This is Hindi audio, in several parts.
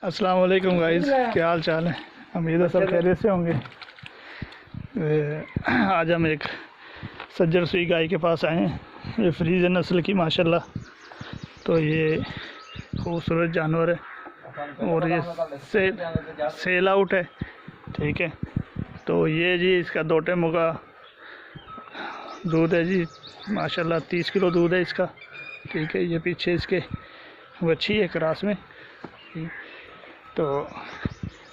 अस्सलाम वालेकुम गाइस, क्या हाल चाल है। उम्मीद है सब खैरियत से होंगे। आज हम एक सज्जर सुई गाय के पास आए हैं। ये फ्रीजर नस्ल की माशाल्लाह, तो ये खूबसूरत जानवर है और ये सेल आउट है। ठीक है, तो ये जी इसका 2 टाइमों का दूध है जी माशाल्लाह। 30 किलो दूध है इसका। ठीक है, ये पीछे इसके बच्ची है क्रास में। तो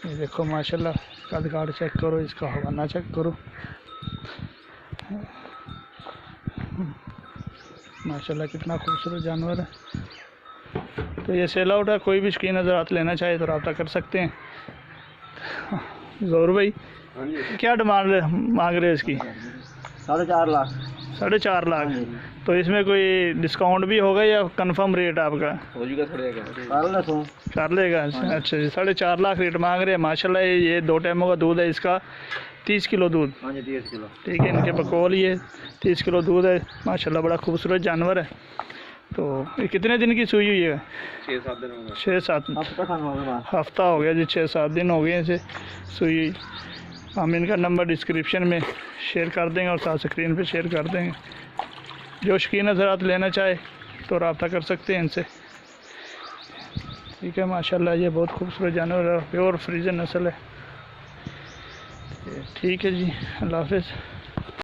ये देखो माशाल्लाह, कद काट चेक करो, इसका हवाना चेक करो माशाल्लाह, कितना खूबसूरत जानवर है। तो ये सेल आउट है। कोई भी शौकीन नज़र आते लेना चाहे तो रब्ता कर सकते हैं। ज़ोर भाई, क्या डिमांड मांग रहे हैं इसकी? 4.5 लाख। 4.5 लाख। तो इसमें कोई डिस्काउंट भी होगा या कंफर्म रेट आपका? हो जाएगा, थोड़ा कर लेगा। अच्छा जी, 4.5 लाख रेट मांग रहे हैं माशाल्लाह। ये 2 टाइमों का दूध है इसका, 30 किलो दूध। हाँ जी, 30 किलो। ठीक है, इनके बकौल ये 30 किलो दूध है माशाल्लाह। बड़ा खूबसूरत जानवर है। तो ये कितने दिन की सुई हुई है? 6-7 दिन हो गए। 6-7 हफ्ता हो गया जी। 6-7 दिन हो गए इसे सुई। हम इनका नंबर डिस्क्रिप्शन में शेयर कर देंगे और साथ स्क्रीन पे शेयर कर देंगे। जो शौकीन हज़रात लेना चाहे तो रब्ता कर सकते हैं इनसे। ठीक है माशाल्लाह, ये बहुत खूबसूरत जानवर है, प्योर फ्रीजर नस्ल है। ठीक है जी, अल्लाह हाफ़िज़।